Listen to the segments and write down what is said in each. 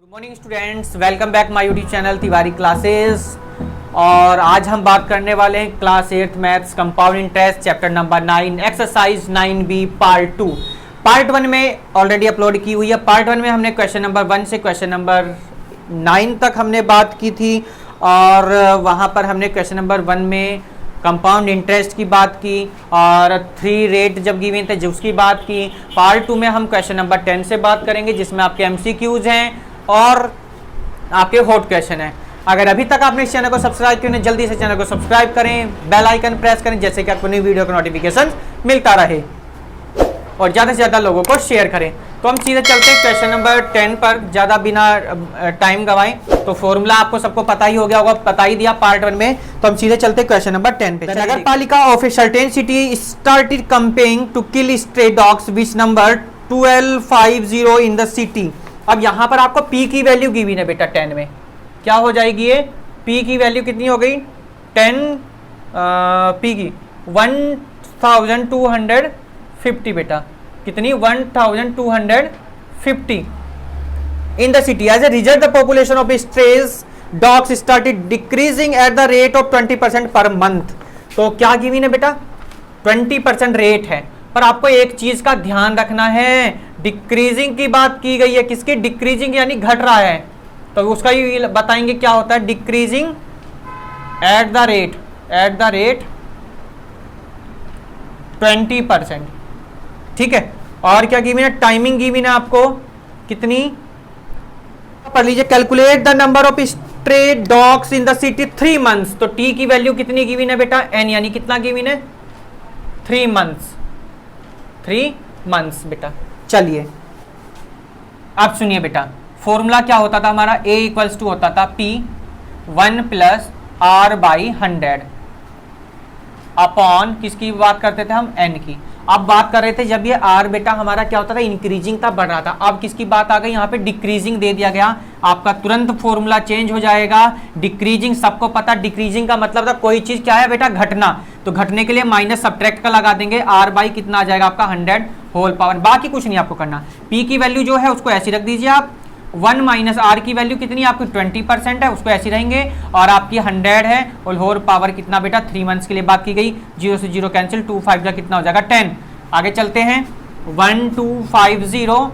Good morning students, welcome back my YouTube channel Tiwari classes. और आज हम बात करने वाले हैं class 8 maths compound interest chapter number 9 exercise 9B part 2। Part 1 में ऑलरेडी अपलोड की हुई है। पार्ट 1 में हमने क्वेश्चन नंबर 1 से क्वेश्चन नंबर 9 तक हमने बात की थी और वहाँ पर हमने क्वेश्चन नंबर 1 में कंपाउंड इंटरेस्ट की बात की और 3 रेट जब गिवन थे उसकी बात की। पार्ट 2 में हम क्वेश्चन नंबर 10 से बात करेंगे जिसमें आपके MCQs हैं और आपके हॉट क्वेश्चन है। अगर अभी तक आपने इस चैनल को सब्सक्राइब किया जल्दी से चैनल को सब्सक्राइब करें, बेल आइकन प्रेस करें जैसे कि आपको नई वीडियो का नोटिफिकेशन मिलता रहे और ज़्यादा से ज़्यादा लोगों को शेयर करें। तो हम सीधे चलते हैं क्वेश्चन नंबर 10 पर, ज़्यादा बिना टाइम गवाएं। तो फॉर्मूला आपको सबको पता ही हो गया होगा, पता ही दिया पार्ट 1 में। तो हम सीधे चलते हैं क्वेश्चन नंबर 10 पे। Nagar palika of a certain city started campaigning to kill stray dogs which number 1250 in the city. अब यहाँ पर आपको P की वैल्यू गिवन है बेटा 10 में, क्या हो जाएगी ये? P की वैल्यू कितनी हो गई? 10 P की 1250 बेटा, कितनी? 1250 in the city. As a result the population of strays dogs started decreasing at the rate of 20% per month. तो क्या गिवन है बेटा? 20% रेट है, पर आपको एक चीज का ध्यान रखना है, डिक्रीजिंग की बात की गई है। किसकी? डिक्रीजिंग यानी घट रहा है, तो उसका ही बताएंगे क्या होता है। डिक्रीजिंग एट द रेट 20%, ठीक है। और क्या गिवन है? टाइमिंग गिवन है आपको कितनी? पढ़ लीजिए, calculate the number of stray dogs in the city 3 months. तो टी की वैल्यू कितनी गिवन है बेटा? एन, यानी कितना गिवन है? 3 मंथ्स बेटा। चलिए अब सुनिए बेटा, फॉर्मूला क्या होता था हमारा? A इक्वल्स टू होता था P 1 प्लस R/100 अपॉन किसकी बात करते थे हम? N की। अब बात कर रहे थे जब ये R बेटा हमारा क्या होता था? इंक्रीजिंग था, बढ़ रहा था। अब किसकी बात आ गई? यहाँ पे डिक्रीजिंग दे दिया गया, आपका तुरंत फॉर्मूला चेंज हो जाएगा। डिक्रीजिंग सबको पता, डिक्रीजिंग का मतलब था कोई चीज क्या है बेटा? घटना। तो घटने के लिए माइनस सब्ट्रैक्ट का लगा देंगे, R/ कितना आ जाएगा आपका? 100 होल पावर। बाकी कुछ नहीं आपको करना। P की वैल्यू जो है उसको ऐसी रख दीजिए आप। 1 माइनस R की वैल्यू कितनी? आपकी 20% है, उसको ऐसी रहेंगे। और आपकी 100 है और होल पावर कितना बेटा? 3 मंथ्स के लिए बात की गई। 0 से 0 कैंसिल, 2 5 का कितना हो जाएगा? 10। आगे चलते हैं, 1250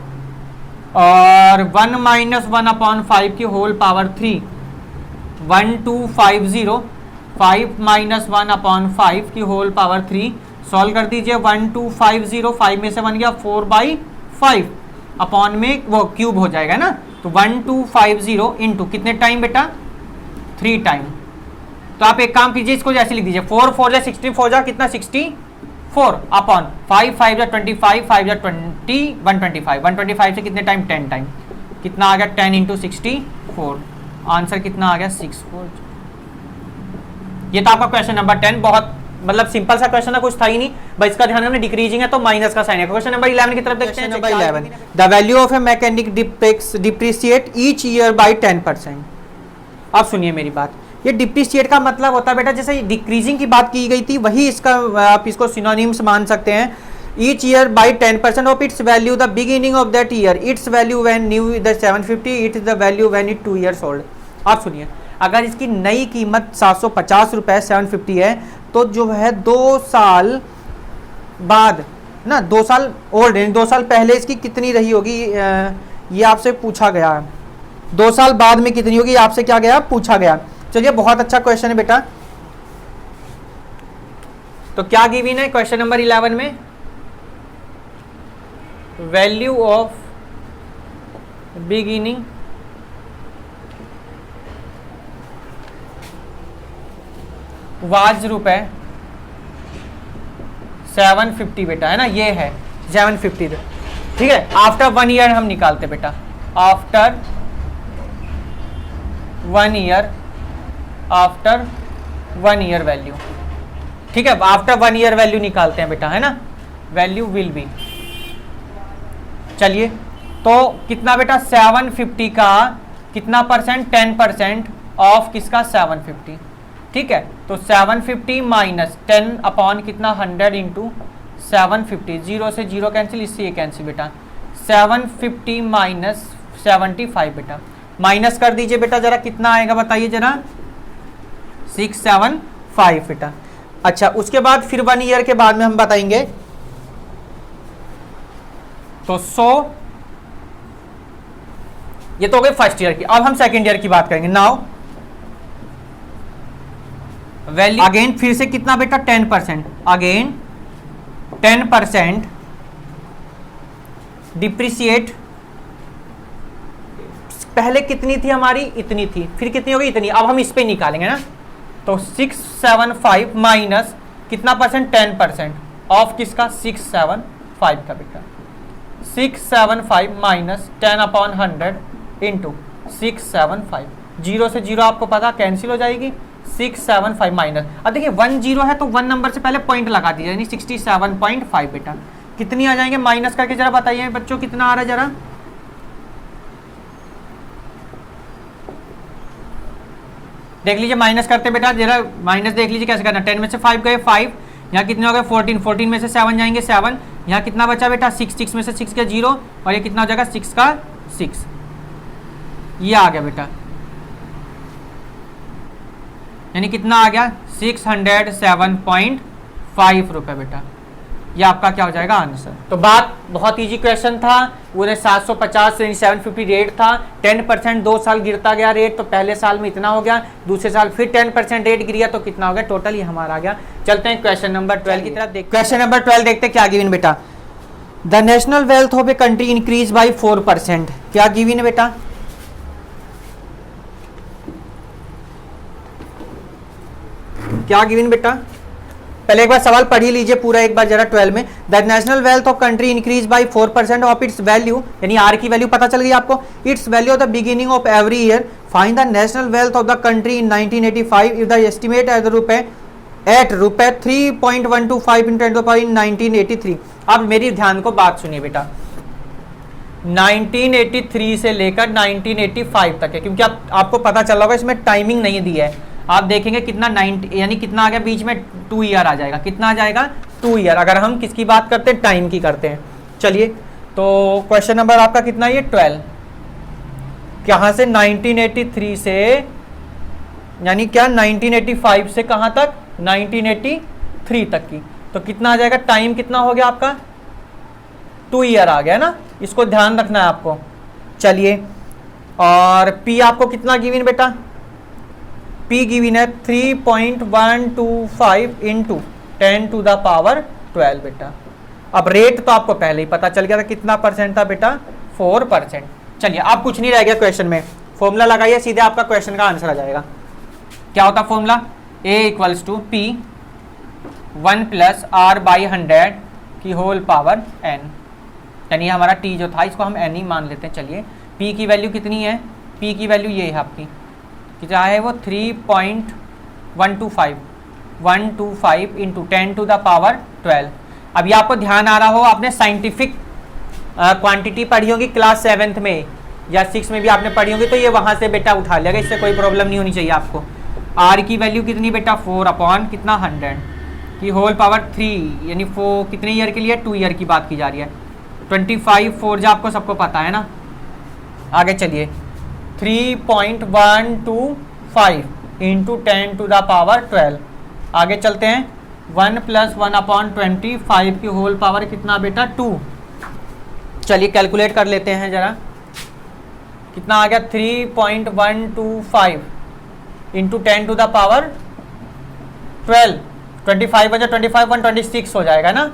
और 1 माइनस 1 अपॉन 5 की होल पावर 3। 1250, 5 माइनस 1 अपॉन 5 की होल पावर 3। सॉल्व कर दीजिए। 1250, 5 में से 1 गया 4/5 अपॉन में वो क्यूब हो जाएगा ना। तो 1250 इंटू कितने टाइम बेटा? 3 टाइम। तो आप एक काम कीजिए, इसको जैसे लिख दीजिए, 4 4 जा 64 जा कितना? 64 अपॉन 5 5 जा 25, 5 जा 20, 125 से कितने टाइम? 10 टाइम। कितना आ गया? 10 इंटू 64। आंसर कितना आ गया? 64। ये तो आपका क्वेश्चन नंबर 10, बहुत मतलब सिंपल सा क्वेश्चन है, कुछ था ही नहीं। बस इसका ध्यान रखना, डिक्रीजिंग है तो माइनस का साइन है। क्वेश्चन नंबर 11 की तरफ देखते हैं। Number 11, the value of a mechanic depreciate each year by 10%। अब सुनिए मेरी बात, ये डिप्रिशिएट का मतलब होता है बेटा, जैसे डिक्रीजिंग की बात की गई थी वही इसका आप इसको सिनोनिम्स मान सकते हैं। Each year by 10% of its value the beginning of that year, its value when new the 750, it is the value when it 2 years old. आप सुनिए, अगर इसकी नई कीमत 750 रुपए 750 है, तो जो है 2 साल बाद ना, 2 साल ओल्ड है, 2 साल पहले इसकी कितनी रही होगी? ये आपसे पूछा गया। 2 साल बाद में कितनी होगी आपसे क्या गया? पूछा गया। चलिए, बहुत अच्छा क्वेश्चन है बेटा। तो क्या गिवन है क्वेश्चन नंबर 11 में? वैल्यू ऑफ बिगिनिंग वाज रुपए 750 बेटा, है ना? ये है 750, ठीक है। आफ्टर 1 ईयर हम निकालते बेटा, आफ्टर 1 ईयर वैल्यू, ठीक है। आफ्टर 1 ईयर वैल्यू निकालते हैं बेटा, है ना? वैल्यू विल बी, चलिए तो कितना बेटा? 750 का कितना परसेंट? 10% ऑफ किसका? 750, ठीक है। तो 750 माइनस 10 अपॉन कितना? 100 इंटू 750, 0 से 0 कैंसिल, इससे ये कैंसिल बेटा। 750 माइनस 75 बेटा, माइनस कर दीजिए बेटा जरा, कितना आएगा बताइए जरा, 675 बेटा। अच्छा उसके बाद फिर 1 ईयर के बाद में हम बताएंगे, तो 100, ये तो हो गई फर्स्ट ईयर की। अब हम सेकेंड ईयर की बात करेंगे। नाउ वैल्यू अगेन फिर से कितना बेटा, 10%, अगेन 10% डिप्रिसिएट। पहले कितनी थी हमारी, इतनी थी, फिर कितनी होगी, इतनी। अब हम इस पे निकालेंगे ना, तो 675 माइनस कितना परसेंट, 10% ऑफ किसका, 675 का बेटा। 675 माइनस 10/100 इंटू 675, जीरो से जीरो आपको पता कैंसिल हो जाएगी, 675 माइनस, अब देखिए 1 0 है तो 1 नंबर से पहले पॉइंट लगा दीजिए, यानी 67.5 बेटा। कितनी आ जाएंगे माइनस करके जरा बताइए बच्चों, कितना आ रहा है जरा, देख लीजिए माइनस करते बेटा जरा, माइनस देख लीजिए कैसे करना। 10 में से 5 गए 5, यहाँ कितने हो गए 14, 14 में से 7 जाएंगे 7, यहाँ कितना बचा बेटा 6, 6 में से 6 के 0, और ये कितना हो जाएगा 6 का 6, ये आ गया बेटा, यानी कितना आ गया 607.5 रुपये बेटा। ये आपका क्या हो जाएगा आंसर। तो बात बहुत इजी क्वेश्चन था, उन्हें 750 से 750 रेट था, 10% 2 साल गिरता गया रेट, तो पहले साल में इतना हो गया, दूसरे साल फिर 10% रेट गिर गया, तो कितना हो गया टोटल, ये हमारा आ गया। चलते हैं क्वेश्चन नंबर 12 की तरफ देखते। क्वेश्चन नंबर 12 देखते क्या गिवन बेटा, the national wealth of a country increase by 4%, क्या गिवन है बेटा, क्या गिवन बेटा, पहले एक बार सवाल पढ़ ही लीजिए पूरा एक बार जरा 12 में। The national wealth of country increase by 4% of its value, यानी आर की वैल्यू पता चल गई आपको, its value of the beginning of every year, find the national wealth of the country in 1985 if the estimate at rupees 3.125 इन 1983। अब मेरी ध्यान को बात सुनिए बेटा, 1983 से लेकर 1985 तक है, क्योंकि आपको पता चल रहा होगा इसमें टाइमिंग नहीं दी है। आप देखेंगे कितना 90, यानी कितना आ गया बीच में 2 ईयर आ जाएगा, कितना आ जाएगा 2 ईयर, अगर हम किसकी बात करते हैं, टाइम की करते हैं। चलिए तो क्वेश्चन नंबर आपका कितना है, ये 12, कहाँ से 1983 से, यानी क्या 1985 से कहाँ तक, 1983 तक की, तो कितना आ जाएगा, टाइम कितना हो गया आपका 2 ईयर आ गया ना, इसको ध्यान रखना है आपको। चलिए और पी आपको कितना गिवन बेटा, पी गिवन है 3.125 इंटू 10 टू द पावर 12 बेटा। अब रेट तो आपको पहले ही पता चल गया था, कितना परसेंट था बेटा, 4%। चलिए अब कुछ नहीं रह गया क्वेश्चन में, फॉर्मूला लगाइए, सीधे आपका क्वेश्चन का आंसर आ जाएगा। क्या होता formula, A equals to P 1 plus R by 100 की होल पावर एन, यानी हमारा टी जो था इसको हम एन ही मान लेते हैं। चलिए पी की वैल्यू कितनी है, पी की वैल्यू ये है आपकी, कितना है वो 3.125 इंटू 10 टू द पावर 12। अब ये आपको ध्यान आ रहा हो, आपने साइंटिफिक क्वांटिटी पढ़ी होगी क्लास 7th में या 6 में भी आपने पढ़ी होगी, तो ये वहाँ से बेटा उठा लिया, इससे कोई प्रॉब्लम नहीं होनी चाहिए आपको। आर की वैल्यू कितनी बेटा, 4 कितना 100 की होल पावर 3, यानी 4 कितने ईयर के लिए, 2 ईयर की बात की जा रही है। 25 4 जो आपको सबको पता है ना। आगे चलिए 3.125 इंटू 10 टू द पावर 12। आगे चलते हैं, 1 प्लस 1/25 की होल पावर कितना बेटा 2। चलिए कैलकुलेट कर लेते हैं जरा, कितना आ गया 3.125 इंटू 10 टू द पावर 12। 25 बजा 25 126 हो जाएगा ना,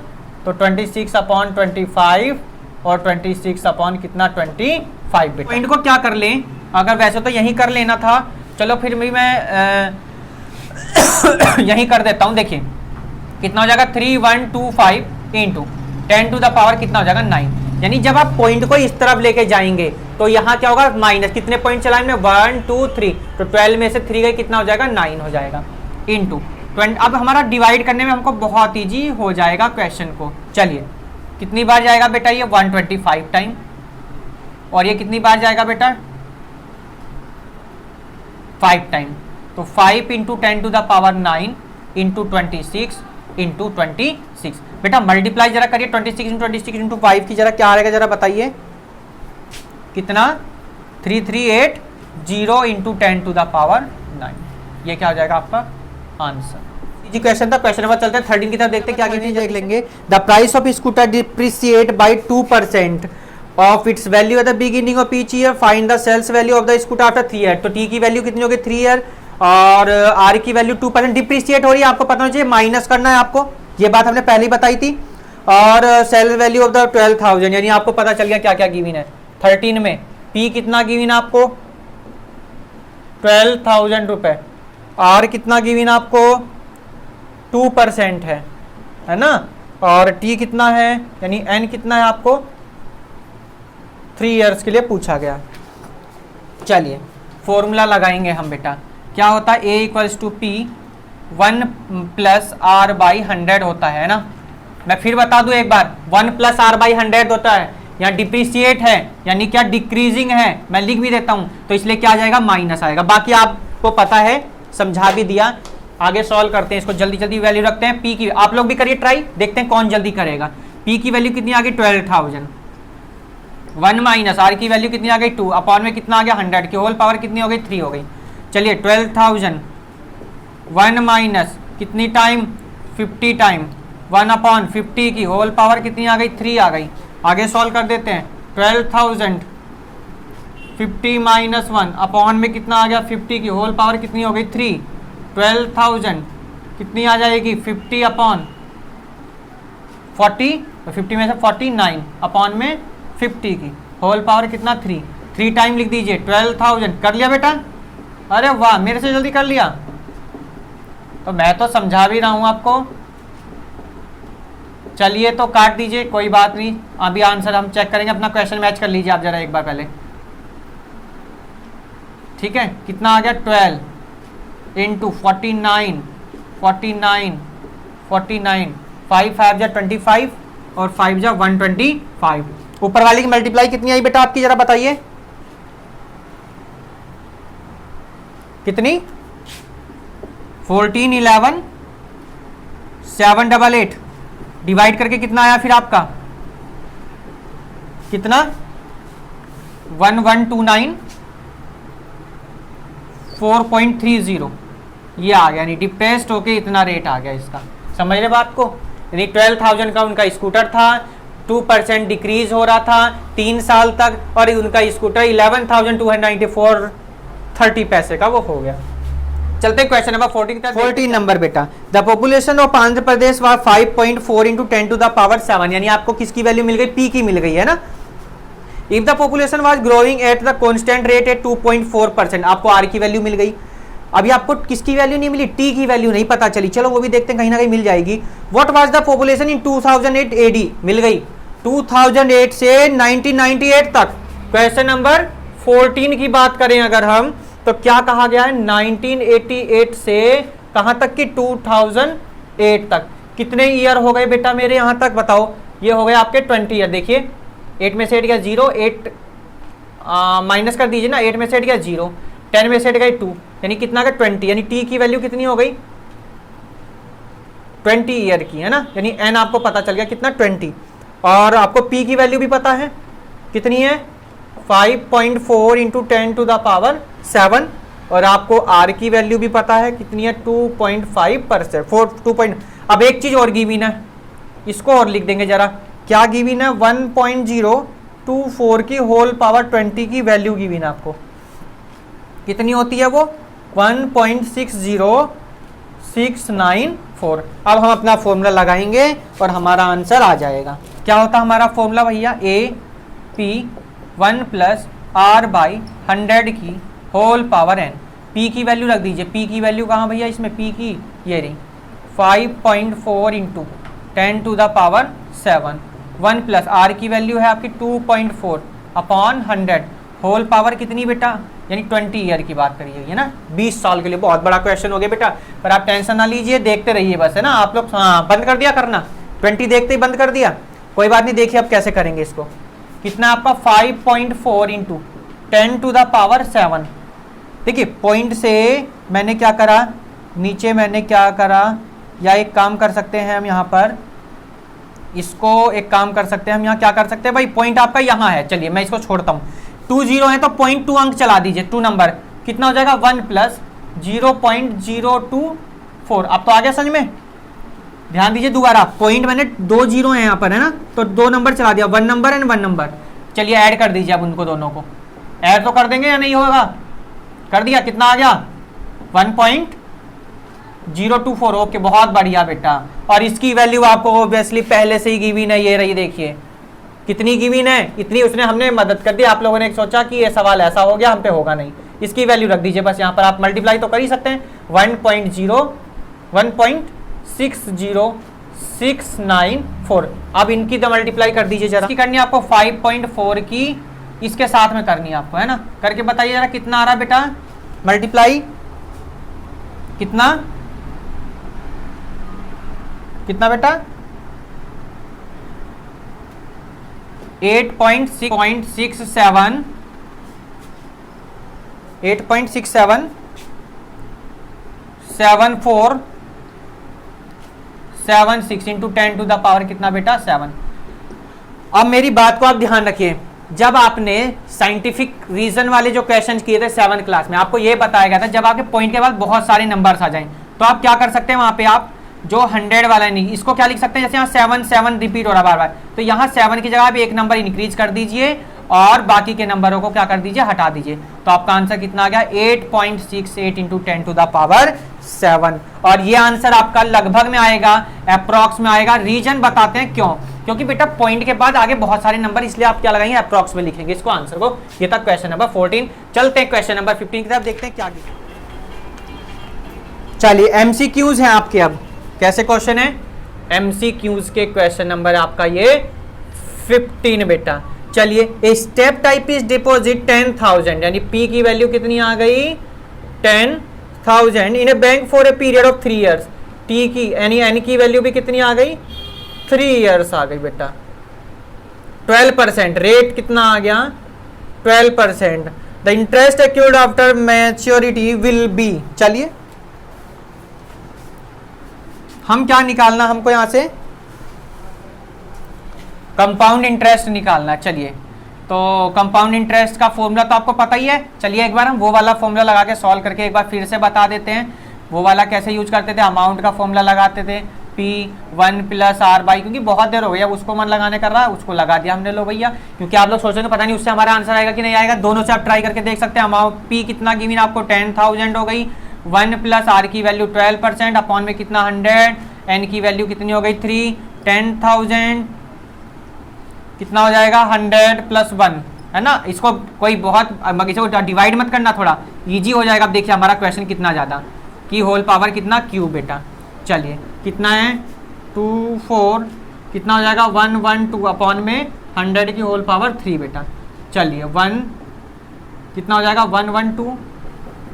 तो 26/25 और 26 कितना 25 बेटा। पॉइंट को क्या कर लें, अगर वैसे तो यही कर लेना था, चलो फिर भी मैं यही कर देता हूँ। देखिए कितना हो जाएगा 3125 इंटू 10 टू द पावर कितना हो जाएगा 9, यानी जब आप पॉइंट को इस तरफ लेके जाएंगे तो यहाँ क्या होगा माइनस, कितने पॉइंट चलाए हमने 1 2 3, तो 12 में से 3 गए कितना हो जाएगा 9 हो जाएगा इंटू 20। अब हमारा डिवाइड करने में हमको बहुत ईजी हो जाएगा क्वेश्चन को। चलिए कितनी बार जाएगा बेटा ये 125 टाइम, और ये कितनी बार जाएगा बेटा 5 टाइम, तो 5 into 10 to the power 9 into 26 into 26। बेटा मल्टीप्लाई जरा करिए 26 इंटू 5 की, जरा क्या आ रहेगा जरा बताइए, कितना 338 0 इंटू 10 टू द पावर 9। ये क्या हो जाएगा आपका आंसर। जी क्वेश्चन था। क्वेश्चन नंबर चलते हैं 13 की तरफ, देखते हैं क्या चीज देख लेंगे। The price of scooter depreciate by 2% of its value at the beginning of each year, find the sales value of the scooter after 3 year. तो टी की वैल्यू कितनी होगी 3 ईयर, और आर की वैल्यू 2% डिप्रिसिएट हो रही है, आपको पता होना चाहिए, माइनस करना है आपको, ये बात हमने पहले ही बताई थी। और सेल वैल्यू ऑफ द 12,000, यानी आपको पता चल गया क्या क्या गिवन है 13 में। पी कितना गिवन आपको 12,000 रुपए, आर कितना गिवन आपको 2% है ना, और टी कितना है यानी एन कितना है आपको 3 इयर्स के लिए पूछा गया। चलिए फॉर्मूला लगाएंगे हम बेटा। क्या होता है A equals to P 1 plus R by 100 होता है ना। मैं फिर बता दूं एक बार, 1 प्लस आर बाई 100 होता है, यहाँ डिप्रिसिएट है यानी क्या डिक्रीजिंग है, मैं लिख भी देता हूं, तो इसलिए क्या आ जाएगा माइनस आएगा। बाकी आपको पता है, समझा भी दिया। आगे सॉल्व करते हैं इसको, जल्दी जल्दी वैल्यू रखते हैं। पी की आप लोग भी करिए ट्राई, देखते हैं कौन जल्दी करेगा। पी की वैल्यू कितनी आ गई 12,000, 1 माइनस आर की वैल्यू कितनी आ गई 2, अपॉन में कितना आ गया 100 की होल पावर कितनी हो गई 3 हो गई। चलिए 12,000 1 माइनस कितनी टाइम 50 टाइम 1 अपॉन 50 की होल पावर कितनी आ गई 3 आ गई। आगे सॉल्व कर देते हैं। 12,000 50 माइनस 1 अपॉन में कितना आ गया 50 की होल पावर कितनी हो गई 3। 12,000 कितनी आ जाएगी 50 अपॉन 40, तो 50 में से 49 अपॉन में 50 की होल पावर कितना 3, 3 टाइम लिख दीजिए। 12,000 कर लिया बेटा, अरे वाह मेरे से जल्दी कर लिया, तो मैं तो समझा भी रहा हूं आपको। चलिए तो काट दीजिए, कोई बात नहीं, अभी आंसर हम चेक करेंगे। अपना क्वेश्चन मैच कर लीजिए आप जरा एक बार पहले, ठीक है। कितना आ गया 12 इंटू 49 49 49 5 5 जा 25 और 5 जा 125। ऊपर वाली की मल्टीप्लाई कितनी आई बेटा आपकी, जरा बताइए कितनी 14 11 788 डिवाइड करके कितना आया फिर आपका कितना 1129 4.30 ये आ गया, यानी डिप्रेस्ड होके इतना रेट आ गया इसका। समझ रहे बात को, यानी 12,000 का उनका स्कूटर था, 2% डिक्रीज हो रहा था 3 साल तक, और उनका स्कूटर 11,294 30 पैसे का वो हो गया। चलते क्वेश्चन नंबर 14 नंबर बेटा। The population of Andhra Pradesh was 5.4 into 10 to the power 7, यानी आपको किसकी वैल्यू मिल गई पी की मिल गई है ना। If the population was growing at the constant rate at 2.4%, आपको आर की वैल्यू मिल गई। अभी आपको किसकी वैल्यू नहीं मिली, टी की वैल्यू नहीं पता चली, चलो वो भी देखते हैं, कहीं ना कहीं मिल जाएगी। What was the population in 2008 AD, मिल गई 2008 से 1998 तक। क्वेश्चन नंबर 14 की बात करें अगर हम, तो क्या कहा गया है 1988 से कहां तक की 2008 तक। कितने ईयर हो गए बेटा मेरे यहां तक बताओ, ये हो गए आपके 20 ईयर। देखिए 8 में से हट गया 0, 8 माइनस कर दीजिए ना, 8 में से हट गया 0, 10 में से हट गई 2, यानी कितना का 20, यानी टी की वैल्यू कितनी हो गई 20 ईयर की है ना, यानी एन आपको पता चल गया कितना 20। और आपको पी की वैल्यू भी पता है कितनी है 5.4 इंटू 10 टू द पावर 7, और आपको आर की वैल्यू भी पता है कितनी है 2.5%। अब एक चीज और गिवन है, इसको और लिख देंगे जरा, क्या गिवन है 1.024 की होल पावर 20 की वैल्यू गिवन है आपको, कितनी होती है वो 1.60694। अब हम अपना फॉर्मूला लगाएंगे और हमारा आंसर आ जाएगा। क्या होता है हमारा फॉर्मूला भैया, A P 1 plus R by 100 की होल पावर एन। पी की वैल्यू रख दीजिए, पी की वैल्यू कहाँ भैया इसमें, पी की ये रही 5.4 into 10 to the power 7, 1 plus R की वैल्यू है आपकी 2.4 अपॉन 100 होल पावर कितनी बेटा, यानी 20 ईयर की बात करिए है ना, 20 साल के लिए। बहुत बड़ा क्वेश्चन हो गया बेटा, पर आप टेंशन ना लीजिए, देखते रहिए बस है ना आप लोग। हाँ बंद कर दिया करना, 20 देखते ही बंद कर दिया, कोई बात नहीं। देखिए अब कैसे करेंगे इसको, कितना आपका 5.4 इंटू 10 टू द पावर 7। देखिए पॉइंट से मैंने क्या करा, नीचे मैंने क्या करा, या एक काम कर सकते हैं हम यहाँ पर, इसको एक काम कर सकते हैं हम यहाँ क्या कर सकते हैं भाई, पॉइंट आपका यहाँ है, चलिए मैं इसको छोड़ता हूँ। 2 जीरो है तो 0.2 अंक चला दीजिए, 2 नंबर कितना हो जाएगा 1 प्लस 0.024। अब तो आ गया समझ में। ध्यान दीजिए दोबारा, पॉइंट मैंने 2 जीरो है यहाँ पर है ना, तो 2 नंबर चला दिया, 1 नंबर एंड 1 नंबर। चलिए ऐड कर दीजिए अब उनको दोनों को, ऐड तो कर देंगे या नहीं होगा, कर दिया, कितना आ गया 1.024। ओके बहुत बढ़िया बेटा। और इसकी वैल्यू आपको ऑब्वियसली पहले से ही गिवन है, ये रही देखिए कितनी गिवन है, इतनी उसने हमने मदद कर दी। आप लोगों ने सोचा कि ये सवाल ऐसा हो गया, हम पे होगा नहीं, इसकी वैल्यू रख दीजिए बस यहाँ पर, आप मल्टीप्लाई तो कर ही सकते हैं। 1.60694। अब इनकी तो मल्टीप्लाई कर दीजिए जरा, करनी है आपको 5.4 की इसके साथ में करनी है आपको, है ना, करके बताइए जरा कितना आ रहा है बेटा मल्टीप्लाई, कितना कितना बेटा 8.67 7476 इंटू 10 टू द पावर कितना बेटा 7। अब मेरी बात को आप ध्यान रखिए, जब आपने साइंटिफिक रीजन वाले जो क्वेश्चंस किए थे 7th क्लास में, आपको ये बताया गया था जब आपके पॉइंट के बाद बहुत सारे नंबर्स आ जाएं तो आप क्या कर सकते हैं, वहां पे आप जो 100 वाला है नहीं, इसको क्या लिख सकते हैं, जैसे यहाँ 7 रिपीट हो रहा बार बार, तो यहाँ 7 की जगह आप एक नंबर इंक्रीज कर दीजिए और बाकी के नंबरों को क्या कर दीजिए, हटा दीजिए। तो आपका आंसर कितना आ गया 8.68 इंटू 10 टू द पावर 7। और ये आंसर आपका लगभग में आएगा, अप्रॉक्स में आएगा। रीजन बताते हैं क्यों, क्योंकि बेटा पॉइंट के बाद आगे बहुत सारे नंबर, इसलिए आप क्या लगाएंगे अप्रॉक्स में लिखेंगे इसको आंसर को। ये था क्वेश्चन नंबर 14। चलते हैं क्वेश्चन नंबर 15 की तरफ, देखते हैं क्या। चलिए एमसीक्यूज हैं आपके, अब कैसे क्वेश्चन है, एमसीक्यूज के क्वेश्चन नंबर आपका ये 15 बेटा। चलिए a step type is deposit 10,000, यानी पी की वैल्यू कितनी आ गई 10,000 in a bank for a period of 3 years. T की यानी एन की वैल्यू भी कितनी आ गई 3 इयर्स आ गई बेटा। 12% रेट कितना आ गया 12%। The interest accrued after maturity will be, चलिए हम क्या निकालना, हमको यहां से कंपाउंड इंटरेस्ट निकालना। चलिए तो कंपाउंड इंटरेस्ट का फॉर्मूला तो आपको पता ही है, चलिए एक बार हम वो वाला फॉर्मूला लगा के सॉल्व करके एक बार फिर से बता देते हैं। वो वाला कैसे यूज करते थे, अमाउंट का फॉर्मूला लगाते थे P1 प्लस R बाई, क्योंकि बहुत देर हो गई अब उसको मन लगाने कर रहा है, उसको लगा दिया हमने, लो भैया, क्योंकि आप लोग सोचेंगे पता नहीं उससे हमारा आंसर आएगा कि नहीं आएगा, दोनों से आप ट्राई करके देख सकते हैं। अमाउंट P कितना गिवन आपको 10,000 हो गई, 1 प्लस R की वैल्यू 12%, अपॉन में कितना 100, N की वैल्यू कितनी हो गई 3, 10,000 कितना हो जाएगा 100 प्लस 1, है ना। इसको कोई बहुत इसको डिवाइड मत करना, थोड़ा इजी हो जाएगा। अब देखिए हमारा क्वेश्चन कितना ज़्यादा की होल पावर कितना क्यूब बेटा। चलिए कितना है 24 कितना हो जाएगा 112 अपॉन में 100 की होल पावर 3 बेटा। चलिए 1 कितना हो जाएगा 112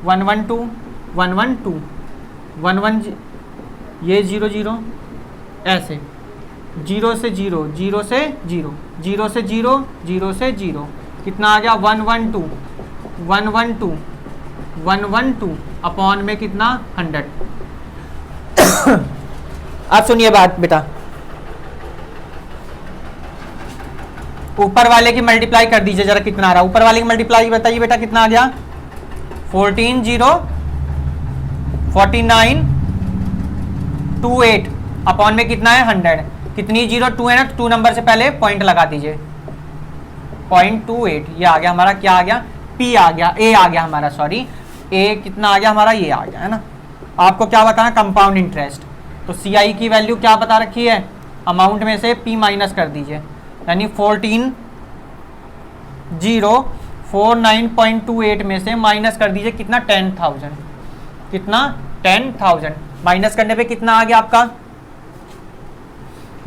112 112 11 ये 0 0 ऐसे 0 से 0 0 से 0 0 से 0 0 से 0 कितना आ गया 112 112 112 अपॉन में कितना 100। अब सुनिए बात बेटा, ऊपर वाले की मल्टीप्लाई कर दीजिए जरा, कितना आ रहा है ऊपर वाले की मल्टीप्लाई बताइए बेटा, कितना आ गया 14,049,28 अपॉन में कितना है 100, कितनी 02 है ना, 2 नंबर से पहले पॉइंट लगा दीजिए 0.28। ये आ गया हमारा, क्या आ गया P आ गया, A आ गया हमारा, सॉरी A कितना आ गया हमारा, ये आ गया है ना। आपको क्या बताना कंपाउंड इंटरेस्ट, तो CI की वैल्यू क्या बता रखी है, अमाउंट में से P माइनस कर दीजिए, यानी 14,049.28 में से माइनस कर दीजिए कितना 10,000, कितना 10,000 माइनस करने पे कितना आ गया आपका,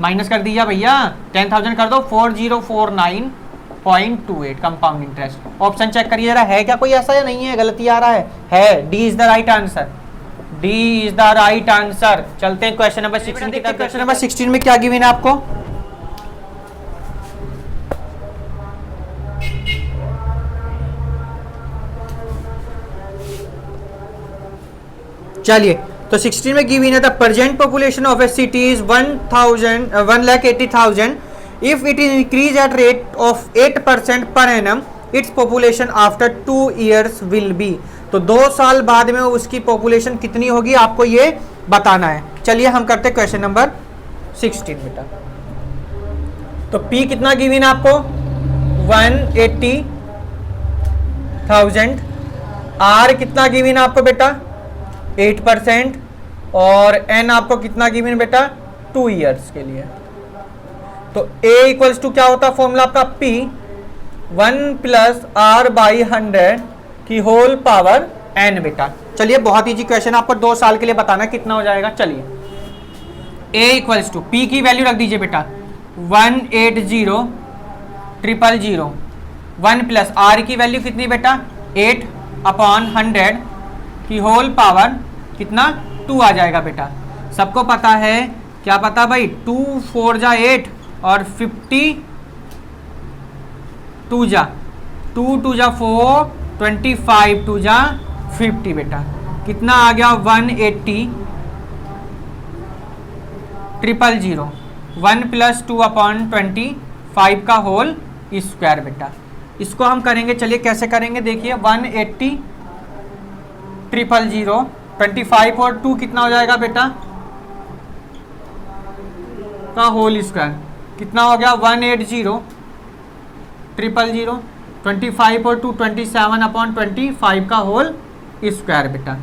माइनस कर दीजिए भैया 10,000 कर दो 4049.28 कंपाउंड इंटरेस्ट। ऑप्शन चेक करिए जरा, है क्या कोई ऐसा या नहीं है, गलती आ रहा है D is the right answer, D is the right answer. चलते हैं क्वेश्चन नंबर 16 की तरफ। क्वेश्चन नंबर 16 में क्या गिवन है आपको, चलिए तो 16 में गिवन है the present population of A city is 1,80,000 if it is increase at rate of 8% per annum its population after 2 years will be. तो 2 साल बाद में उसकी पॉपुलेशन कितनी होगी आपको ये बताना है। चलिए हम करते हैं क्वेश्चन नंबर 16 बेटा। तो P कितना गिवन है आपको 180,000, R कितना गिवन है आपको बेटा 8%, और N आपको कितना गिवन बेटा 2 years के लिए। तो A इक्वल्स टू क्या होता है फॉर्मूला आपका P 1 + R/100 की होल पावर N बेटा। चलिए बहुत इजी क्वेश्चन, आपको 2 साल के लिए बताना कितना हो जाएगा। चलिए A इक्वल्स टू P की वैल्यू रख दीजिए बेटा 180,000, 1 + R की वैल्यू कितनी बेटा 8/100 की होल पावर कितना 2 आ जाएगा बेटा। सबको पता है, क्या पता भाई 2 4 जा 8 और 50 2 जा 2 2 जा 4 25 2 जा 50 बेटा। कितना आ गया 180,000 1 + 2/25 का होल स्क्वायर बेटा। इसको हम करेंगे, चलिए कैसे करेंगे देखिए 180,000 25 और 2 कितना हो जाएगा बेटा का होल स्क्वायर, कितना हो गया 180,000 25 और 2 27/25 का होल स्क्वायर बेटा।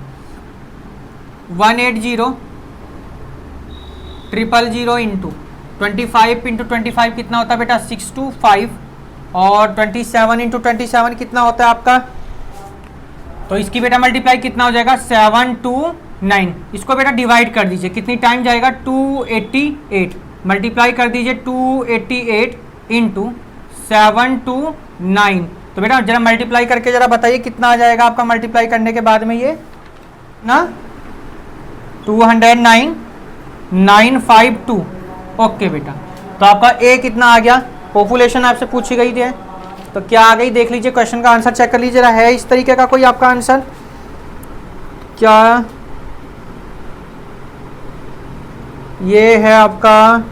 180,000 इंटू 25 इंटू 25 कितना होता है बेटा 625, और 27 इंटू 27 कितना होता है आपका, तो इसकी बेटा मल्टीप्लाई कितना हो जाएगा 729। इसको बेटा डिवाइड कर दीजिए, कितनी टाइम जाएगा 288, मल्टीप्लाई कर दीजिए 288 इंटू 729। तो बेटा जरा मल्टीप्लाई करके जरा बताइए कितना आ जाएगा आपका मल्टीप्लाई करने के बाद में ये ना 209,952। ओके बेटा, तो आपका A कितना आ गया, पॉपुलेशन आपसे पूछी गई थी, तो क्या आ गई देख लीजिए, क्वेश्चन का आंसर चेक कर लीजिए जरा, है इस तरीके का कोई आपका आंसर, क्या ये है आपका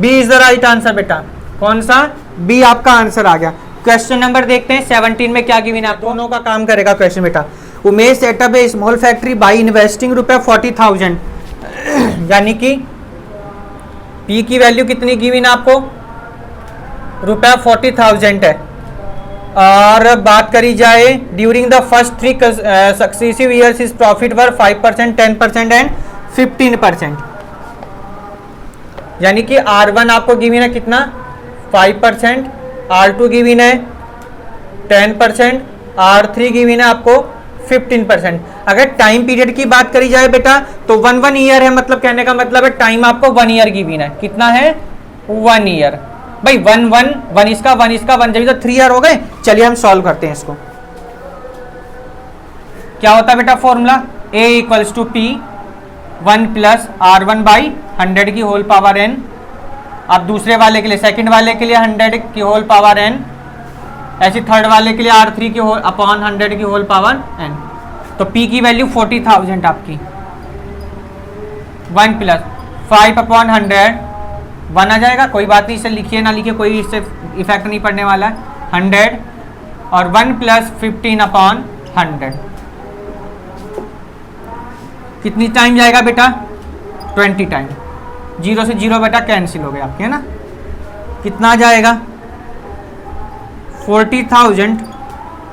B is the right answer बेटा। कौन सा B आपका आंसर आ गया। क्वेश्चन नंबर देखते हैं 17 में क्या गिवन है, आप दोनों का काम करेगा क्वेश्चन बेटा। Umesh setup A small factory by investing ₹40,000, यानी कि P की वैल्यू कितनी गिवन आपको ₹40,000 है, और बात करी जाए during the first 3 successive years is profit were 5%, 10% and 15%, यानी कि R1 आपको गिवन है कितना 5%, R2 गिवन है 10%, R3 गिवन है आपको 15%। अगर टाइम पीरियड की बात करी जाए बेटा तो 1 ईयर है, मतलब कहने का मतलब है टाइम आपको 1 ईयर गिवन है, कितना है 1 ईयर भाई, 1 इसका 1 जब तो 3 ईयर हो गए। चलिए हम सॉल्व करते हैं इसको। क्या होता है बेटा formula A equals to P 1 + R1/100 की होल पावर N। अब दूसरे वाले के लिए, सेकंड वाले के लिए 100 की होल पावर N, ऐसी थर्ड वाले के लिए R3 की होल अपॉन 100 की होल पावर N। तो P की वैल्यू 40,000 आपकी, 1 + 5/100 1 आ जाएगा, कोई बात नहीं, इसे लिखिए ना लिखिए कोई इससे इफेक्ट नहीं पड़ने वाला है, 100 और 1 + 15/100 कितनी टाइम जाएगा बेटा 20 टाइम। 0 से 0 बेटा कैंसिल हो गए आपके, है ना, कितना आ जाएगा 40,000,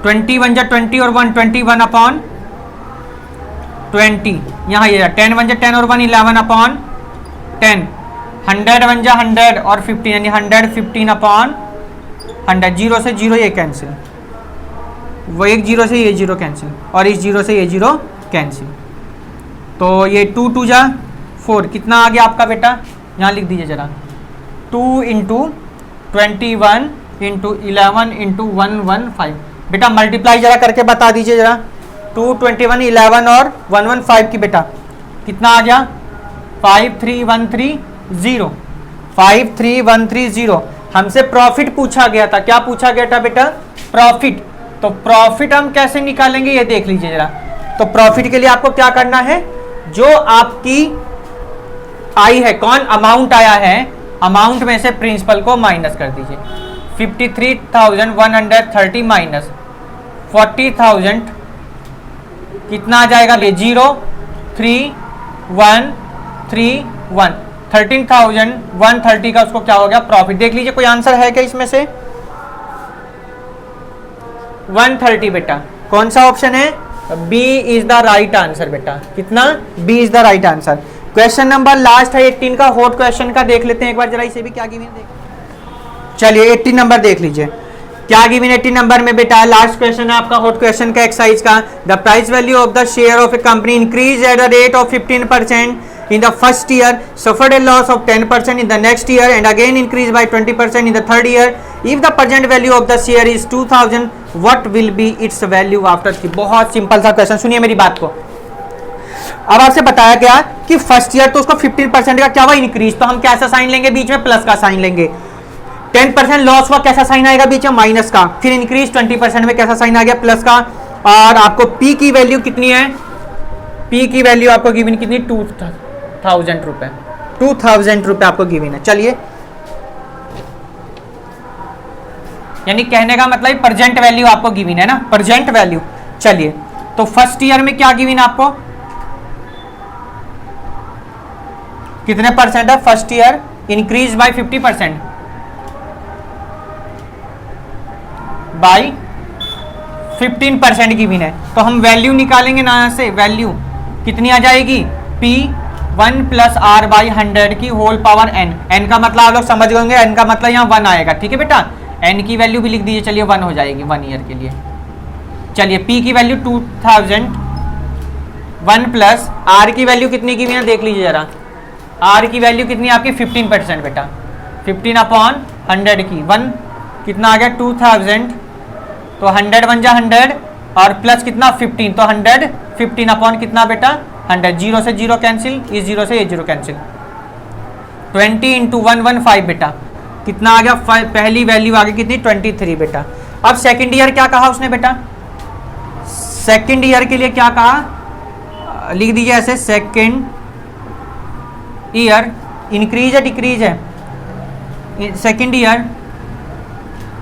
21 जा 20 और 1 21/20, यहाँ ये 10 1 जा 10 और 1 11/10, 100 1 जा 100 और 15 यानी 115/100। 0 से 0 ये कैंसिल, वो एक 0 से ये 0 कैंसिल, और इस 0 से ये 0 कैंसिल, तो ये 2 2 जा 4 कितना आ गया आपका बेटा, यहाँ लिख दीजिए जरा 2 × 21 × 11 × 115। बेटा मल्टीप्लाई जरा करके बता दीजिए जरा, 2 21 11 और 115 की बेटा कितना आ गया 53130, 53130। हमसे प्रॉफिट पूछा गया था, क्या पूछा गया था बेटा प्रॉफिट। तो प्रॉफिट हम कैसे निकालेंगे ये देख लीजिए जरा। तो प्रॉफिट के लिए आपको क्या करना है, जो आपकी आई है, कौन अमाउंट आया है अमाउंट में से प्रिंसिपल को माइनस कर दीजिए। 53,130 माइनस 40,000 कितना आ जाएगा? 0,3,1,3,1 13,130 का उसको क्या हो गया? प्रॉफिट। देख लीजिए कोई आंसर है क्या इसमें से? 130 बेटा। कौन सा ऑप्शन है? B is the right answer बेटा। कितना? B is the right answer. Question number last है 18 का, हॉट क्वेश्चन का देख लेते हैं एक बार जरा, इसे भी क्या गिवन देख। चलिए 18 नंबर देख लीजिए क्या गिवन 18 नंबर में बेटा। लास्ट क्वेश्चन है आपका हॉट क्वेश्चन का एक्सरसाइज का। The price value of the share of A company increase at the rate of 15% in the first year, suffered a loss of 10% in the next year and again increased by 20% in the third year. If the present value of the share is 2000, what will be its value after 3? बहुत simple सा question, सुनिए मेरी बात को। अब आपसे बताया गया कि फर्स्ट ईयर तो उसको 15% का क्या हुआ? इंक्रीज। तो हम कैसा साइन लेंगे? बीच में प्लस का साइन लेंगे। 10% लॉस हुआ, कैसा साइन आएगा? बीच में माइनस का। फिर इंक्रीज 20% में कैसा साइन आ गया? प्लस का। और आपको पी की वैल्यू कितनी है? पी की वैल्यू आपको गिवन कितनी? 2,000 रुपए। 2,000 रुपए आपको गिवन है। चलिए, यानी कहने का मतलब प्रेजेंट वैल्यू आपको गिवन है ना, प्रेजेंट वैल्यू। चलिए, तो फर्स्ट ईयर में क्या गिवन आपको? कितने परसेंट है? First year increase by 50% by 15% given है। तो हम वैल्यू निकालेंगे ना, यहाँ से वैल्यू कितनी आ जाएगी? P 1 प्लस आर बाई 100 की होल पावर n। n का मतलब आप लोग समझ गए होंगे, n का मतलब यहाँ 1 आएगा। ठीक है बेटा, n की वैल्यू भी लिख दीजिए। चलिए 1 हो जाएगी 1 ईयर के लिए। चलिए p की वैल्यू 2000, 1 प्लस r की वैल्यू कितनी की है देख लीजिए जरा। r की वैल्यू कितनी है आपकी? 15% बेटा। 15/100 की 1 कितना आ गया? 2000। तो 100 बन जा 100 और प्लस कितना? 15। तो 100 15 कितना बेटा? 100। 0 से 0 कैंसिल, इस 0 से ये 0 कैंसिल। 20 × 115 बेटा। कितना आ गया? पहली वैल्यू आ गई कितनी? 23 बेटा। अब सेकंड ईयर क्या कहा उसने बेटा? सेकंड ईयर के लिए क्या कहा? लिख दीजिए ऐसे, सेकंड ईयर इंक्रीज है डिक्रीज है? सेकंड ईयर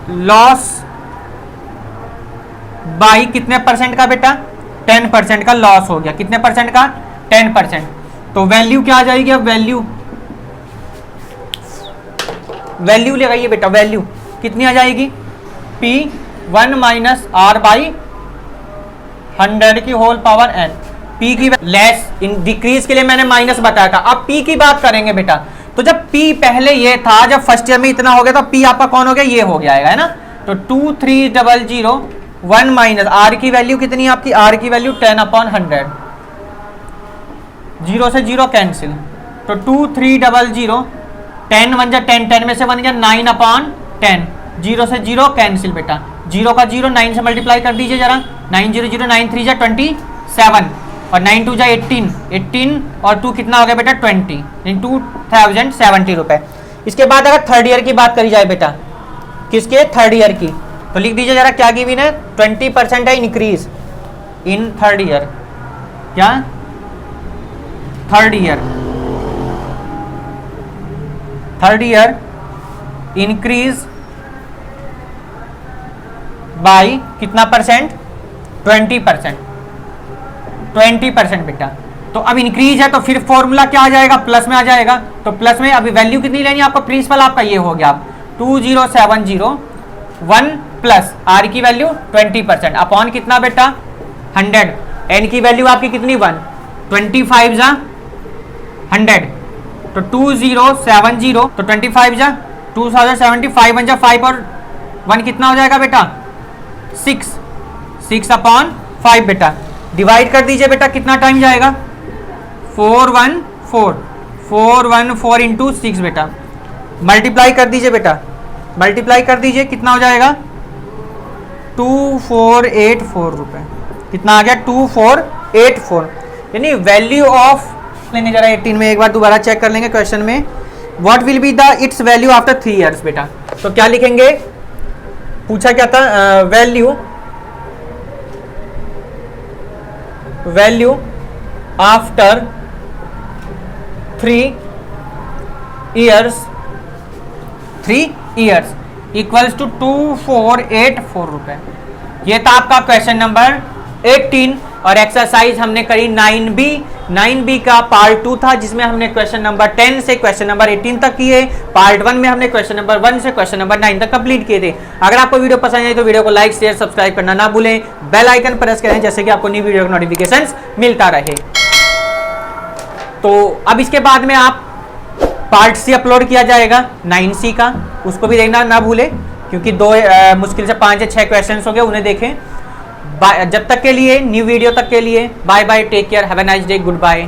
लॉस बाई कितने परसेंट का बेटा? 10% का लॉस हो गया। कितने परसेंट का? 10%। तो वैल्यू क्या आ जाएगी? अब वैल्यू लगाइए बेटा। वैल्यू कितनी आ जाएगी? P 1 माइनस आर बाई 100 की होल पावर n। P की लेस इन डिक्रीज के लिए मैंने माइनस बताया था। अब P की बात करेंगे बेटा। तो जब P पहले ये था, जब फर्स्ट ईयर में इतना हो गया तो P आपका कौन हो गया? ये हो गया है ना। तो 2300 1 माइनस आर की वैल्यू कितनी है आपकी? आर की वैल्यू 10/100। 0 से 0 कैंसिल। तो 2300 10 बन जा 10, 10 में से बन गया 9/10। 0 से 0 कैंसिल बेटा। 0 का 0 9 से मल्टीप्लाई कर दीजिए जरा। 9 0 0 9 3 जा 27 और 9 2 जा 18। 18 और 2 कितना हो गया बेटा? 20। 2070 रुपए। इसके बाद अगर थर्ड ईयर की बात करी जाए बेटा, किसके? थर्ड ईयर की। तो लिख दीजिए जरा क्या गिवन है? 20% है इंक्रीज इन थर्ड ईयर। क्या? थर्ड ईयर इंक्रीज बाय कितना परसेंट? 20%। 20% बेटा। तो अब इंक्रीज है तो फिर फॉर्मूला क्या आ जाएगा? प्लस में आ जाएगा। तो प्लस में अभी वैल्यू कितनी लेनी है आपको? प्रिंसिपल आपका ये हो गया 2070 1 प्लस आर की वैल्यू 20% अपॉन कितना बेटा? 100। एन की वैल्यू आपकी कितनी? 1। 25 जा 100 तो 2070 तो 25 जा 2075 बन जा 5 और 1 कितना हो जाएगा बेटा? 6/5 बेटा। डिवाइड कर दीजिए बेटा, कितना टाइम जाएगा? 414 इंटू 6 बेटा। मल्टीप्लाई कर दीजिए बेटा, मल्टीप्लाई कर दीजिए, कितना हो जाएगा? 2484 रुपए। कितना आ गया? 2484। यानी वैल्यू ऑफ लेंगे जरा 18 में, एक बार दोबारा चेक कर लेंगे क्वेश्चन में। What will be the its value after 3 years बेटा। तो क्या लिखेंगे? पूछा क्या था? Value after 3 years 3 years equals to 2484 रुपए। ये था आपका क्वेश्चन नंबर 18 और एक्सरसाइज हमने करी 9B का पार्ट 2 था, जिसमें हमने क्वेश्चन नंबर 10 से क्वेश्चन नंबर 18 तक किए। पार्ट 1 में हमने क्वेश्चन नंबर 1 से क्वेश्चन नंबर 9 तक कंप्लीट किए थे। अगर आपको वीडियो पसंद आई तो वीडियो को लाइक शेयर सब्सक्राइब करना ना भूलें, बेल आइकन प्रेस करें जैसे कि आपको न्यू वीडियो का नोटिफिकेशन मिलता रहे। तो अब इसके बाद में आप पार्ट सी अपलोड किया जाएगा 9C का, उसको भी देखना ना भूलें, क्योंकि मुश्किल से 5 या 6 क्वेश्चन हो गए, उन्हें देखें। जब तक के लिए न्यू वीडियो तक के लिए bye bye, take care, have a nice day, good bye.